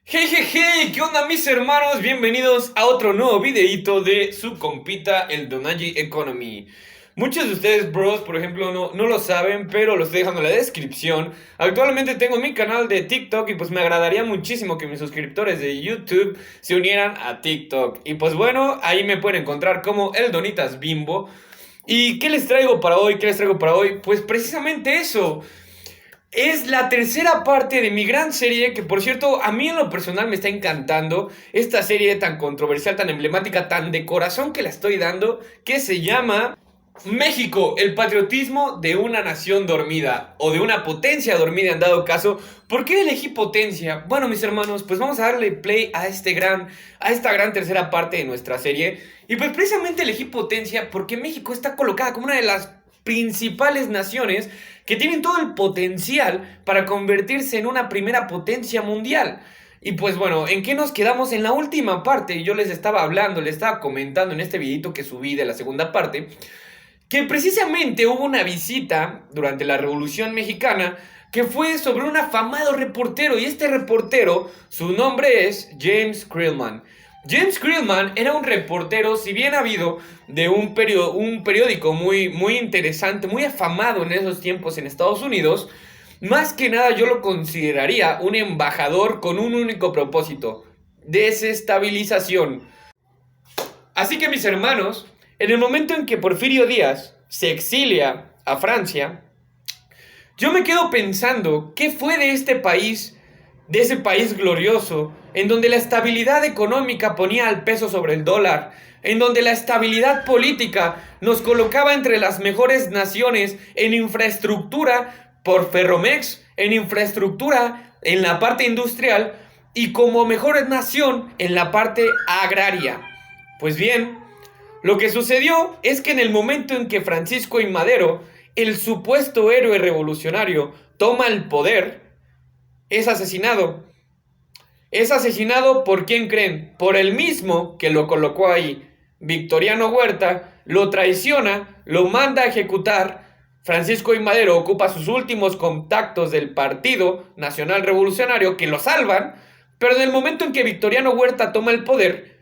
Hey, hey, hey, ¿qué onda mis hermanos? Bienvenidos a otro nuevo videito de su compita, el Donaji Economy. Muchos de ustedes, bros, por ejemplo, no lo saben, pero lo estoy dejando en la descripción. Actualmente tengo mi canal de TikTok y pues me agradaría muchísimo que mis suscriptores de YouTube se unieran a TikTok. Y pues bueno, ahí me pueden encontrar como el Donitas Bimbo. ¿Y qué les traigo para hoy? ¿Qué les traigo para hoy? Pues precisamente eso. Es la tercera parte de mi gran serie, que por cierto, a mí en lo personal me está encantando. Esta serie tan controversial, tan emblemática, tan de corazón que la estoy dando, que se llama México, el patriotismo de una nación dormida, o de una potencia dormida en dado caso. ¿Por qué elegí potencia? Bueno, mis hermanos, pues vamos a darle play a esta gran tercera parte de nuestra serie. Y pues precisamente elegí potencia porque México está colocada como una de las principales naciones que tienen todo el potencial para convertirse en una primera potencia mundial. Y pues bueno, ¿en qué nos quedamos en la última parte? Yo les estaba hablando, les estaba comentando en este videito que subí de la segunda parte, que precisamente hubo una visita durante la Revolución Mexicana que fue sobre un afamado reportero, y este reportero, su nombre es James Krillman. James Krillman era un reportero, si bien habido, de un periódico muy interesante, muy afamado en esos tiempos en Estados Unidos. Más que nada yo lo consideraría un embajador con un único propósito: desestabilización. Así que mis hermanos, en el momento en que Porfirio Díaz se exilia a Francia, yo me quedo pensando, ¿qué fue de ese país glorioso, en donde la estabilidad económica ponía al peso sobre el dólar, en donde la estabilidad política nos colocaba entre las mejores naciones en infraestructura por Ferromex, en infraestructura en la parte industrial y como mejor nación en la parte agraria? Pues bien, lo que sucedió es que en el momento en que Francisco I. Madero, el supuesto héroe revolucionario, toma el poder, es asesinado. Es asesinado ¿por quién creen? Por el mismo que lo colocó ahí. Victoriano Huerta lo traiciona, lo manda a ejecutar. Francisco I. Madero ocupa sus últimos contactos del Partido Nacional Revolucionario que lo salvan, pero en el momento en que Victoriano Huerta toma el poder,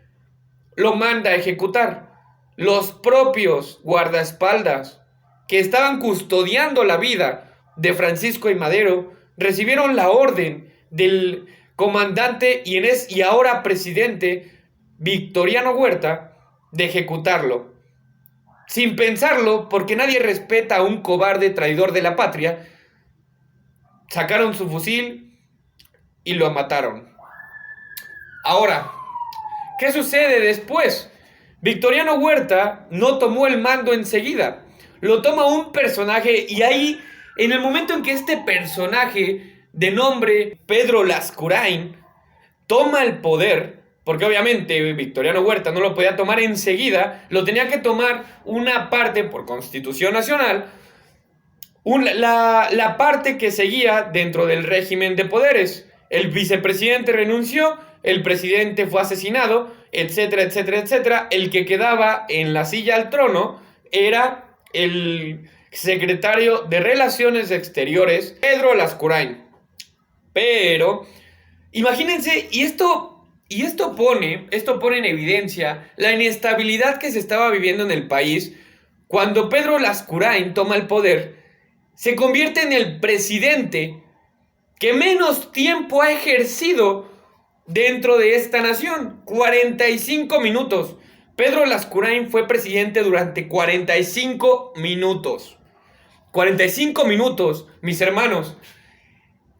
lo manda a ejecutar. Los propios guardaespaldas que estaban custodiando la vida de Francisco I. Madero recibieron la orden del comandante y ahora presidente Victoriano Huerta de ejecutarlo. Sin pensarlo, porque nadie respeta a un cobarde traidor de la patria, sacaron su fusil y lo mataron. Ahora, ¿qué sucede después? Victoriano Huerta no tomó el mando enseguida, lo toma un personaje, y ahí, en el momento en que este personaje de nombre Pedro Lascurain toma el poder, porque obviamente Victoriano Huerta no lo podía tomar enseguida, lo tenía que tomar una parte por Constitución Nacional, la parte que seguía dentro del régimen de poderes. El vicepresidente renunció, el presidente fue asesinado, etcétera, etcétera, etcétera. El que quedaba en la silla al trono era el secretario de Relaciones Exteriores, Pedro Lascurain. Pero, imagínense, esto pone en evidencia la inestabilidad que se estaba viviendo en el país cuando Pedro Lascurain toma el poder. Se convierte en el presidente que menos tiempo ha ejercido dentro de esta nación. 45 minutos. Pedro Lascurain fue presidente durante 45 minutos. 45 minutos, mis hermanos.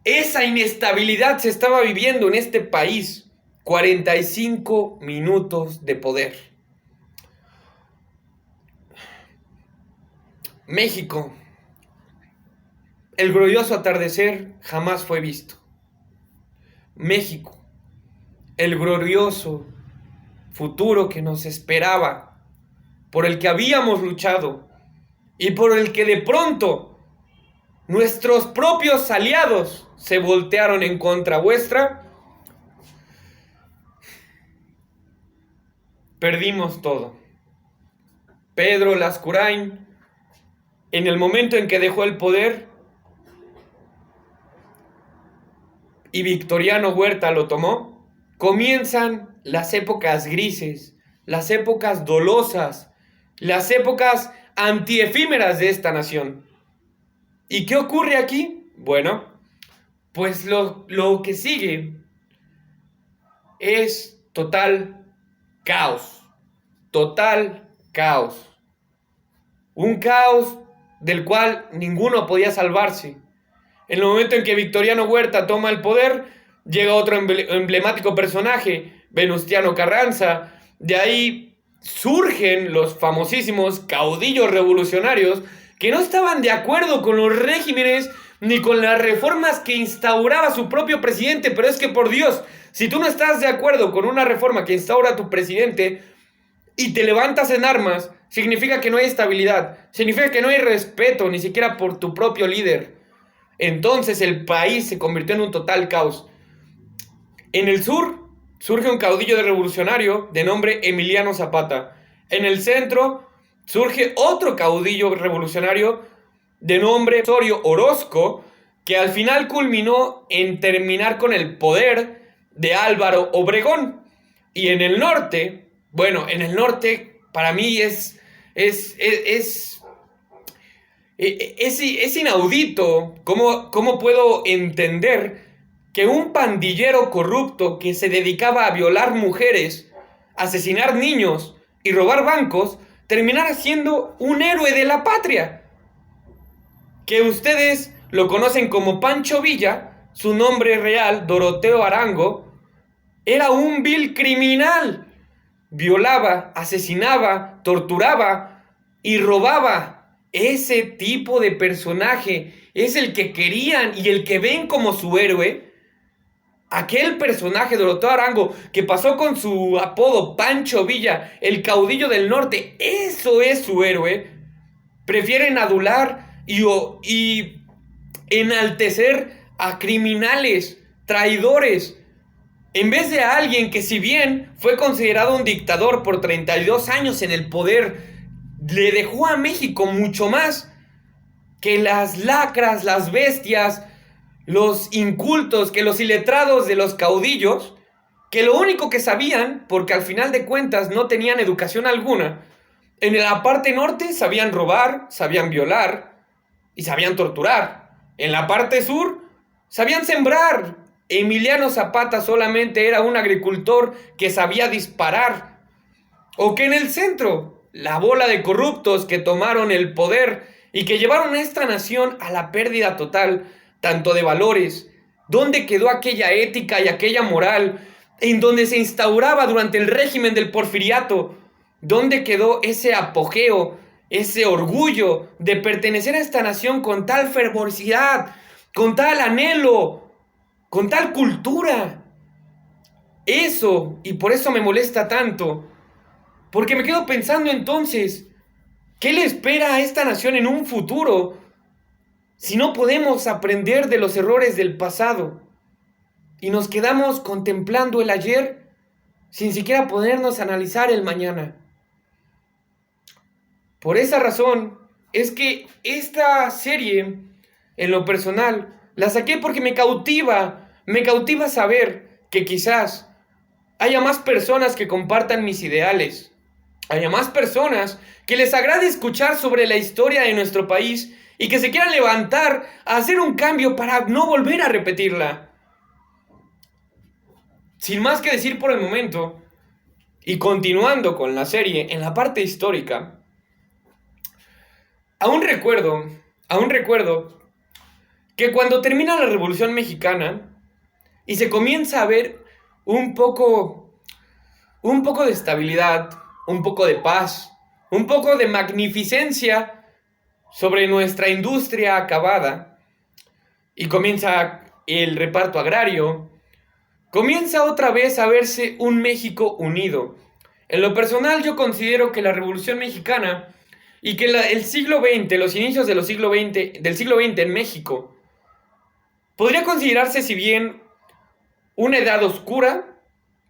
Esa inestabilidad se estaba viviendo en este país. 45 minutos de poder. México. El glorioso atardecer jamás fue visto. México, el glorioso futuro que nos esperaba, por el que habíamos luchado y por el que de pronto nuestros propios aliados se voltearon en contra vuestra, perdimos todo. Pedro Lascurain, en el momento en que dejó el poder y Victoriano Huerta lo tomó, comienzan las épocas grises, las épocas dolosas, las épocas antiefímeras de esta nación. ¿Y qué ocurre aquí? Bueno, pues lo que sigue es total caos, total caos. Un caos del cual ninguno podía salvarse. En el momento en que Victoriano Huerta toma el poder, llega otro emblemático personaje, Venustiano Carranza. De ahí surgen los famosísimos caudillos revolucionarios que no estaban de acuerdo con los regímenes ni con las reformas que instauraba su propio presidente. Pero es que, por Dios, si tú no estás de acuerdo con una reforma que instaura tu presidente y te levantas en armas, significa que no hay estabilidad, significa que no hay respeto ni siquiera por tu propio líder. Entonces el país se convirtió en un total caos. En el sur surge un caudillo revolucionario de nombre Emiliano Zapata. En el centro surge otro caudillo revolucionario de nombre Osorio Orozco, que al final culminó en terminar con el poder de Álvaro Obregón. Y en el norte, bueno, en el norte para mí es inaudito cómo puedo entender que un pandillero corrupto que se dedicaba a violar mujeres, asesinar niños y robar bancos, terminara siendo un héroe de la patria. Que ustedes lo conocen como Pancho Villa, su nombre real, Doroteo Arango, era un vil criminal. Violaba, asesinaba, torturaba y robaba. Ese tipo de personaje es el que querían y el que ven como su héroe. Aquel personaje, Doroteo Arango, que pasó con su apodo Pancho Villa, el caudillo del norte, eso es su héroe. Prefieren adular y enaltecer a criminales, traidores, en vez de a alguien que, si bien fue considerado un dictador por 32 años en el poder, le dejó a México mucho más que las lacras, las bestias, los incultos, que los iletrados de los caudillos, que lo único que sabían, porque al final de cuentas no tenían educación alguna, en la parte norte sabían robar, sabían violar y sabían torturar. En la parte sur sabían sembrar. Emiliano Zapata solamente era un agricultor que sabía disparar. O que en el centro, la bola de corruptos que tomaron el poder y que llevaron a esta nación a la pérdida total, tanto de valores. ¿Dónde quedó aquella ética y aquella moral en donde se instauraba durante el régimen del porfiriato? ¿Dónde quedó ese apogeo, ese orgullo de pertenecer a esta nación con tal fervorosidad, con tal anhelo, con tal cultura? Eso, y por eso me molesta tanto, porque me quedo pensando entonces, ¿qué le espera a esta nación en un futuro si no podemos aprender de los errores del pasado y nos quedamos contemplando el ayer sin siquiera podernos analizar el mañana? Por esa razón es que esta serie, en lo personal, la saqué porque me cautiva saber que quizás haya más personas que compartan mis ideales, haya más personas que les agrade escuchar sobre la historia de nuestro país y que se quieran levantar a hacer un cambio para no volver a repetirla. Sin más que decir por el momento, y continuando con la serie en la parte histórica, aún recuerdo que cuando termina la Revolución Mexicana y se comienza a ver un poco de estabilidad, un poco de paz, un poco de magnificencia sobre nuestra industria acabada, y comienza el reparto agrario, comienza otra vez a verse un México unido. En lo personal, yo considero que la Revolución Mexicana y que el siglo XX, los inicios del siglo XX en México, podría considerarse, si bien una edad oscura,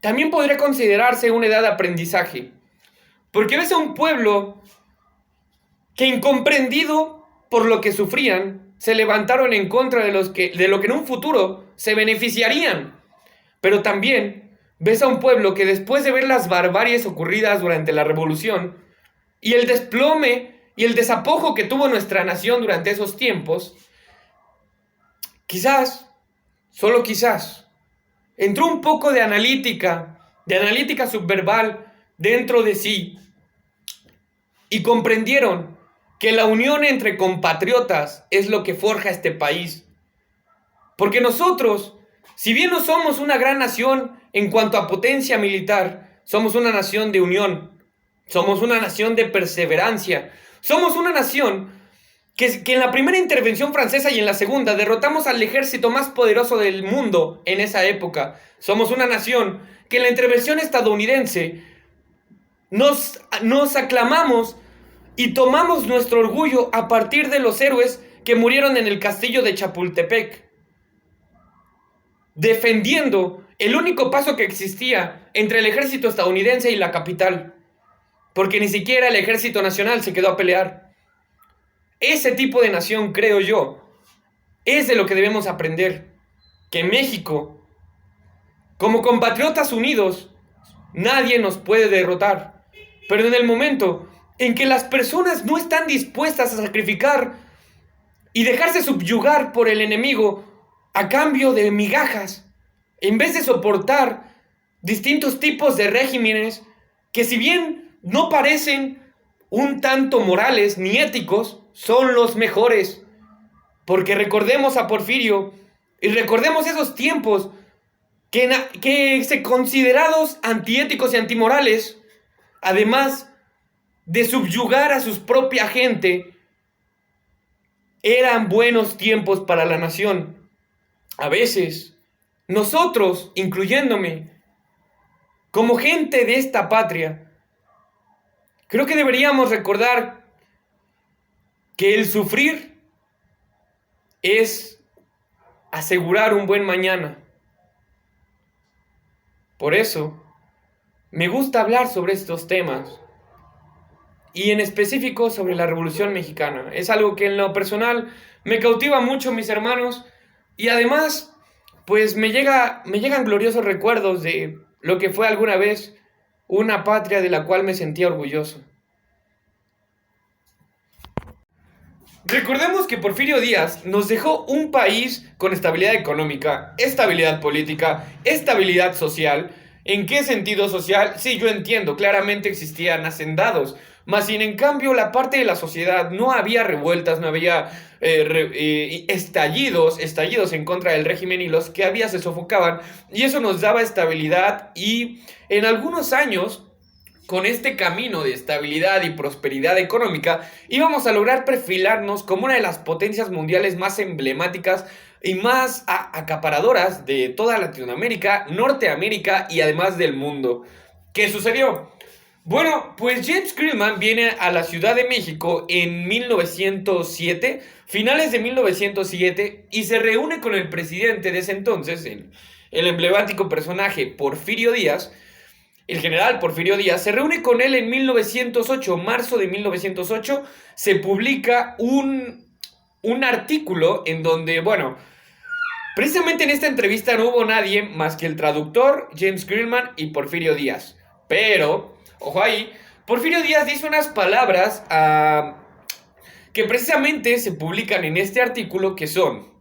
también podría considerarse una edad de aprendizaje. Porque ves a un pueblo que, incomprendido por lo que sufrían, se levantaron en contra de lo que en un futuro se beneficiarían. Pero también ves a un pueblo que después de ver las barbaries ocurridas durante la revolución y el desplome y el desapojo que tuvo nuestra nación durante esos tiempos, quizás, solo quizás, entró un poco de analítica subverbal dentro de sí y comprendieron que la unión entre compatriotas es lo que forja este país. Porque nosotros, si bien no somos una gran nación en cuanto a potencia militar, somos una nación de unión, somos una nación de perseverancia, somos una nación que en la primera intervención francesa y en la segunda derrotamos al ejército más poderoso del mundo en esa época. Somos una nación que en la intervención estadounidense nos aclamamos y tomamos nuestro orgullo a partir de los héroes que murieron en el castillo de Chapultepec, defendiendo el único paso que existía entre el ejército estadounidense y la capital, porque ni siquiera el ejército nacional se quedó a pelear. Ese tipo de nación, creo yo, es de lo que debemos aprender, que México, como compatriotas unidos, nadie nos puede derrotar, pero en el momento en que las personas no están dispuestas a sacrificar y dejarse subyugar por el enemigo a cambio de migajas, en vez de soportar distintos tipos de regímenes que, si bien no parecen un tanto morales ni éticos, son los mejores. Porque recordemos a Porfirio y recordemos esos tiempos que se considerados antiéticos y antimorales, además de subyugar a su propia gente, eran buenos tiempos para la nación. A veces, nosotros, incluyéndome, como gente de esta patria, creo que deberíamos recordar que el sufrir es asegurar un buen mañana. Por eso, me gusta hablar sobre estos temas, y en específico sobre la Revolución Mexicana. Es algo que en lo personal me cautiva mucho, mis hermanos, y además, pues me llegan gloriosos recuerdos de lo que fue alguna vez una patria de la cual me sentía orgulloso. Recordemos que Porfirio Díaz nos dejó un país con estabilidad económica, estabilidad política, estabilidad social. ¿En qué sentido social? Sí, yo entiendo, claramente existían hacendados, mas sin en cambio la parte de la sociedad no había revueltas, no había estallidos en contra del régimen, y los que había se sofocaban, y eso nos daba estabilidad. Y en algunos años, con este camino de estabilidad y prosperidad económica, íbamos a lograr perfilarnos como una de las potencias mundiales más emblemáticas y más acaparadoras de toda Latinoamérica, Norteamérica y además del mundo. ¿Qué sucedió? Bueno, pues James Krillman viene a la Ciudad de México en 1907, finales de 1907, y se reúne con el presidente de ese entonces, el emblemático personaje Porfirio Díaz. El general Porfirio Díaz se reúne con él en 1908, marzo de 1908, se publica un artículo en donde, bueno, precisamente en esta entrevista no hubo nadie más que el traductor, James Krillman, y Porfirio Díaz. Pero, ojo ahí, Porfirio Díaz dice unas palabras que precisamente se publican en este artículo, que son: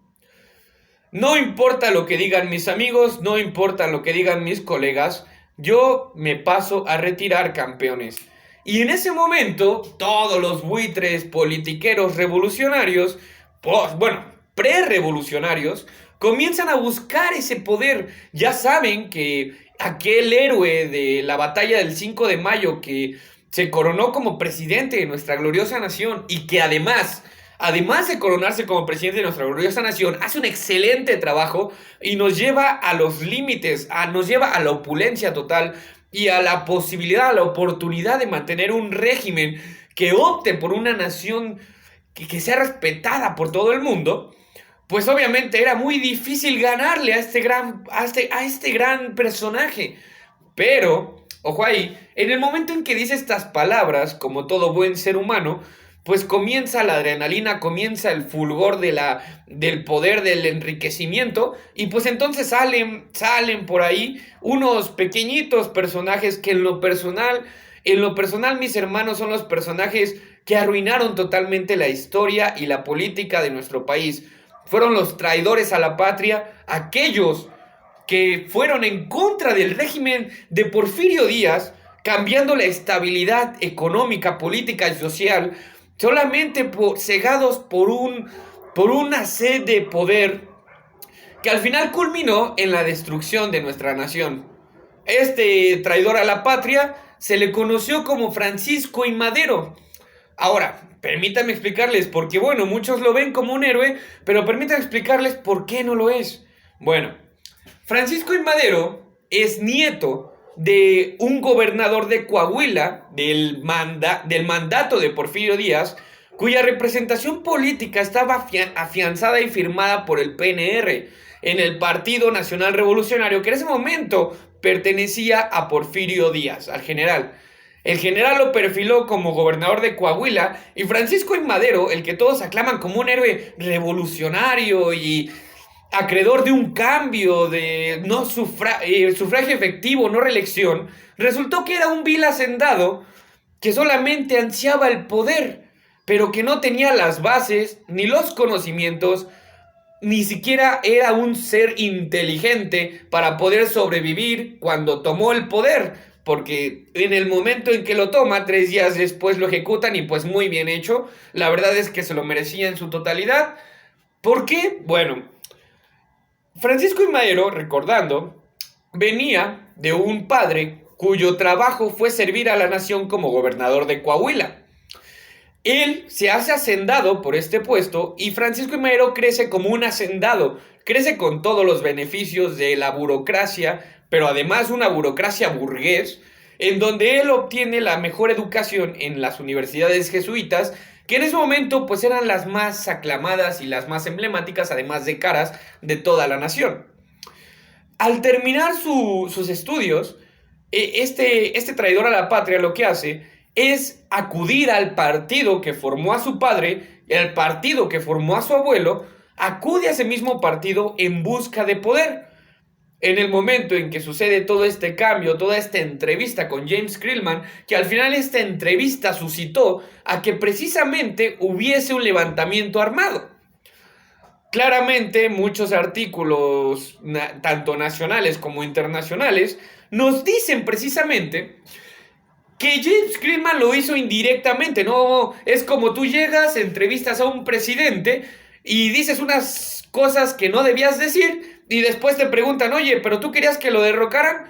no importa lo que digan mis amigos, no importa lo que digan mis colegas, yo me paso a retirar, campeones. Y en ese momento, todos los buitres politiqueros revolucionarios, pre-revolucionarios, comienzan a buscar ese poder. Ya saben que aquel héroe de la batalla del 5 de mayo que se coronó como presidente de nuestra gloriosa nación, y que además de coronarse como presidente de nuestra gloriosa nación, hace un excelente trabajo y nos lleva a los límites, nos lleva a la opulencia total y a la posibilidad, a la oportunidad de mantener un régimen que opte por una nación que sea respetada por todo el mundo. Pues obviamente era muy difícil ganarle a este gran personaje. Pero, ojo ahí, en el momento en que dice estas palabras, como todo buen ser humano, pues comienza la adrenalina, comienza el fulgor del poder, del enriquecimiento, y pues entonces salen por ahí unos pequeñitos personajes que en lo personal, mis hermanos, son los personajes que arruinaron totalmente la historia y la política de nuestro país. Fueron los traidores a la patria, aquellos que fueron en contra del régimen de Porfirio Díaz, cambiando la estabilidad económica, política y social, solamente cegados por una sed de poder que al final culminó en la destrucción de nuestra nación. Este traidor a la patria se le conoció como Francisco I. Madero. Ahora, permítanme explicarles, porque bueno, muchos lo ven como un héroe, pero permítanme explicarles por qué no lo es. Bueno, Francisco I. Madero es nieto de un gobernador de Coahuila del mandato de Porfirio Díaz, cuya representación política estaba afianzada y firmada por el PNR en el Partido Nacional Revolucionario, que en ese momento pertenecía a Porfirio Díaz, al general. El general lo perfiló como gobernador de Coahuila, y Francisco I. Madero, el que todos aclaman como un héroe revolucionario y acreedor de un cambio de sufragio efectivo, no reelección, resultó que era un vil hacendado que solamente ansiaba el poder, pero que no tenía las bases ni los conocimientos, ni siquiera era un ser inteligente para poder sobrevivir cuando tomó el poder, porque en el momento en que lo toma, 3 días después lo ejecutan, y pues muy bien hecho. La verdad es que se lo merecía en su totalidad. ¿Por qué? Bueno, Francisco I. Madero, recordando, venía de un padre cuyo trabajo fue servir a la nación como gobernador de Coahuila. Él se hace hacendado por este puesto, y Francisco I. Madero crece como un hacendado, crece con todos los beneficios de la burocracia, pero además una burocracia burgués, en donde él obtiene la mejor educación en las universidades jesuitas, que en ese momento pues eran las más aclamadas y las más emblemáticas, además de caras, de toda la nación. Al terminar sus estudios, este traidor a la patria lo que hace es acudir al partido que formó a su padre, el partido que formó a su abuelo, acude a ese mismo partido en busca de poder. En el momento en que sucede todo este cambio, toda esta entrevista con James Krillman, que al final esta entrevista suscitó a que precisamente hubiese un levantamiento armado. Claramente muchos artículos, tanto nacionales como internacionales, nos dicen precisamente que James Krillman lo hizo indirectamente. No es como tú llegas, entrevistas a un presidente y dices unas cosas que no debías decir, y después te preguntan, oye, ¿pero tú querías que lo derrocaran?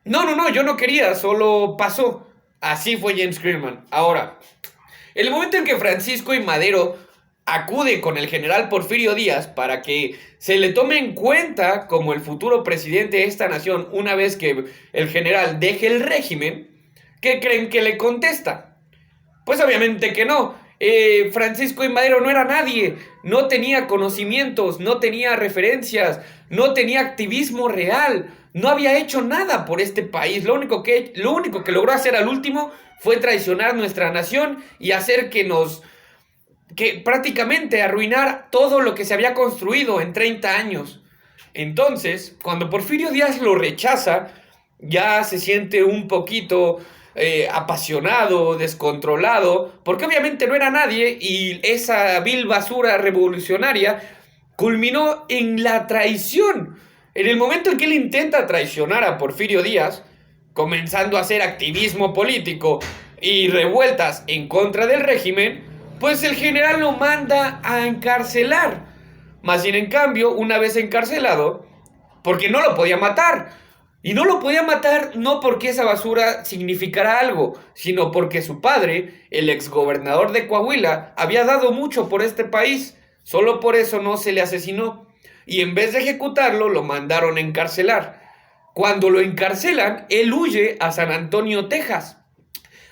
No, yo no quería, solo pasó. Así fue James Krillman. Ahora, el momento en que Francisco I. Madero acude con el general Porfirio Díaz para que se le tome en cuenta como el futuro presidente de esta nación una vez que el general deje el régimen, ¿qué creen que le contesta? Pues obviamente que no. Francisco I. Madero no era nadie, no tenía conocimientos, no tenía referencias, no tenía activismo real, no había hecho nada por este país. Lo único que logró hacer al último fue traicionar nuestra nación y hacer que prácticamente arruinar todo lo que se había construido en 30 años. Entonces, cuando Porfirio Díaz lo rechaza, ya se siente un poquito apasionado, descontrolado, porque obviamente no era nadie, y esa vil basura revolucionaria culminó en la traición. En el momento en que él intenta traicionar a Porfirio Díaz, comenzando a hacer activismo político y revueltas en contra del régimen, pues el general lo manda a encarcelar. Más bien, en cambio, una vez encarcelado, porque no lo podía matar, y no lo podía matar no porque esa basura significara algo, sino porque su padre, el exgobernador de Coahuila, había dado mucho por este país. Solo por eso no se le asesinó, y en vez de ejecutarlo, lo mandaron a encarcelar. Cuando lo encarcelan, él huye a San Antonio, Texas.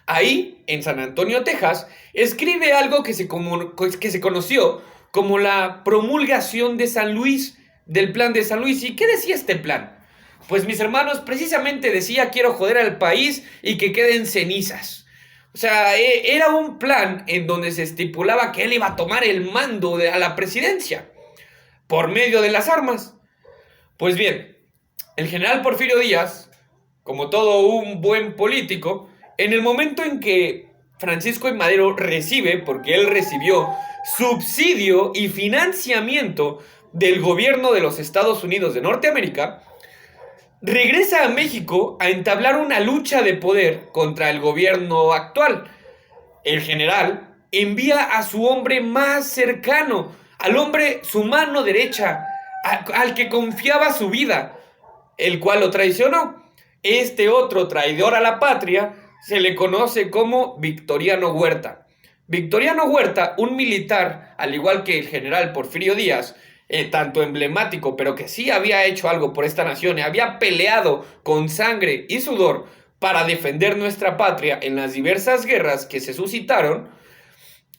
Ahí, en San Antonio, Texas, escribe algo que se conoció como la promulgación de San Luis, del Plan de San Luis. ¿Y qué decía este plan? Pues mis hermanos, precisamente decía: quiero joder al país y que queden cenizas. O sea, era un plan en donde se estipulaba que él iba a tomar el mando a la presidencia por medio de las armas. Pues bien, el general Porfirio Díaz, como todo un buen político, en el momento en que Francisco I. Madero recibe, porque él recibió subsidio y financiamiento del gobierno de los Estados Unidos de Norteamérica, regresa a México a entablar una lucha de poder contra el gobierno actual. El general envía a su hombre más cercano, al hombre, su mano derecha, al que confiaba su vida, el cual lo traicionó. Este otro traidor a la patria se le conoce como Victoriano Huerta. Victoriano Huerta, un militar, al igual que el general Porfirio Díaz, tanto emblemático, pero que sí había hecho algo por esta nación, había peleado con sangre y sudor para defender nuestra patria en las diversas guerras que se suscitaron,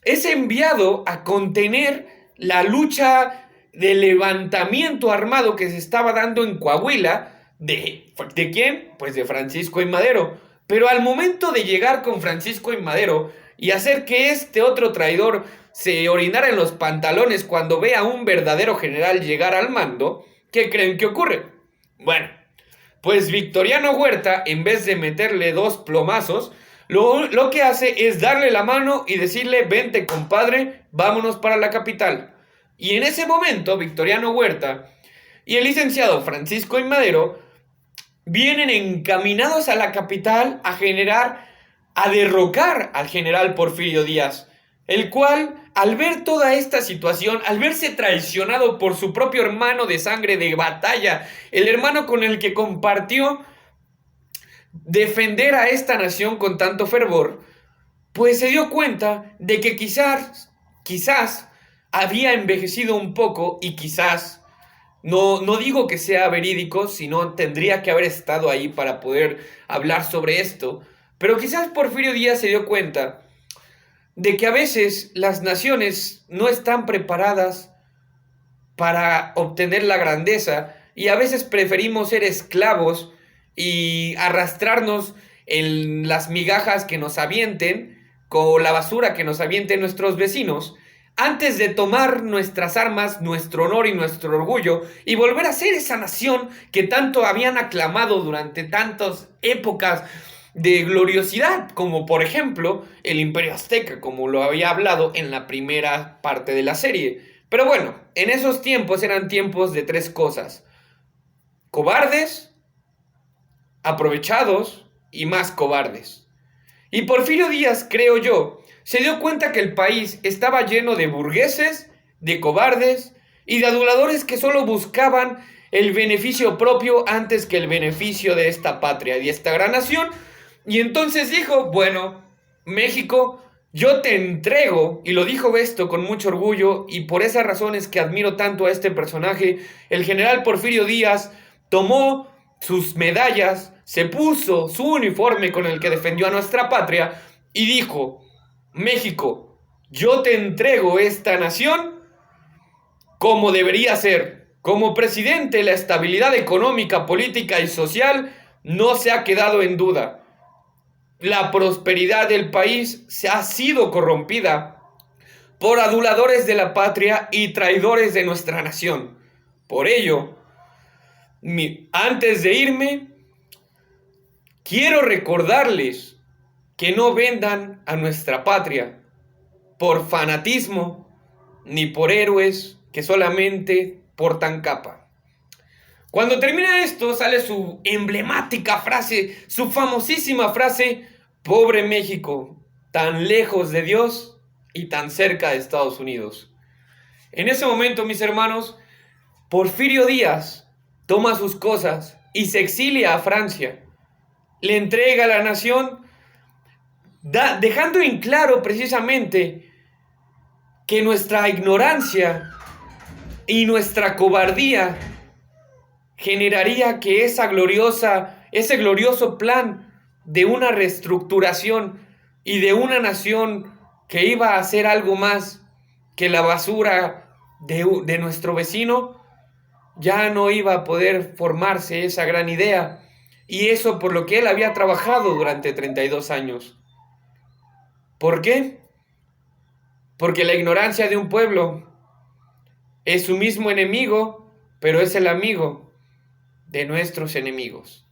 es enviado a contener la lucha de levantamiento armado que se estaba dando en Coahuila. ¿De quién? Pues de Francisco I. Madero. Pero al momento de llegar con Francisco I. Madero y hacer que este otro traidor se orinara en los pantalones cuando ve a un verdadero general llegar al mando, ¿qué creen que ocurre? Bueno, pues Victoriano Huerta, en vez de meterle 2 plomazos, lo que hace es darle la mano y decirle: vente, compadre, vámonos para la capital. Y en ese momento, Victoriano Huerta y el licenciado Francisco I. Madero vienen encaminados a la capital a derrocar al general Porfirio Díaz, el cual, al ver toda esta situación, al verse traicionado por su propio hermano de sangre de batalla, el hermano con el que compartió defender a esta nación con tanto fervor, pues se dio cuenta de que quizás había envejecido un poco y quizás, no digo que sea verídico, sino tendría que haber estado ahí para poder hablar sobre esto, pero quizás Porfirio Díaz se dio cuenta de que a veces las naciones no están preparadas para obtener la grandeza y a veces preferimos ser esclavos y arrastrarnos en las migajas que nos avienten, con la basura que nos avienten nuestros vecinos, antes de tomar nuestras armas, nuestro honor y nuestro orgullo y volver a ser esa nación que tanto habían aclamado durante tantas épocas de gloriosidad, como por ejemplo el Imperio Azteca, como lo había hablado en la primera parte de la serie. Pero bueno, en esos tiempos eran tiempos de 3 cosas: cobardes, aprovechados y más cobardes. Y Porfirio Díaz, creo yo, se dio cuenta que el país estaba lleno de burgueses, de cobardes y de aduladores que solo buscaban el beneficio propio antes que el beneficio de esta patria y esta gran nación. Y entonces dijo: bueno, México, yo te entrego, y lo dijo esto con mucho orgullo, y por esas razones que admiro tanto a este personaje. El general Porfirio Díaz tomó sus medallas, se puso su uniforme con el que defendió a nuestra patria y dijo: México, yo te entrego esta nación como debería ser. Como presidente, la estabilidad económica, política y social no se ha quedado en duda. La prosperidad del país se ha sido corrompida por aduladores de la patria y traidores de nuestra nación. Por ello, antes de irme, quiero recordarles que no vendan a nuestra patria por fanatismo ni por héroes que solamente portan capa. Cuando termina esto, sale su emblemática frase, su famosísima frase: pobre México, tan lejos de Dios y tan cerca de Estados Unidos. En ese momento, mis hermanos, Porfirio Díaz toma sus cosas y se exilia a Francia. Le entrega a la nación, dejando en claro precisamente que nuestra ignorancia y nuestra cobardía generaría que ese glorioso plan de una reestructuración y de una nación que iba a hacer algo más que la basura de nuestro vecino, ya no iba a poder formarse esa gran idea. Y eso por lo que él había trabajado durante 32 años. ¿Por qué? Porque la ignorancia de un pueblo es su mismo enemigo, pero es el amigo de nuestros enemigos.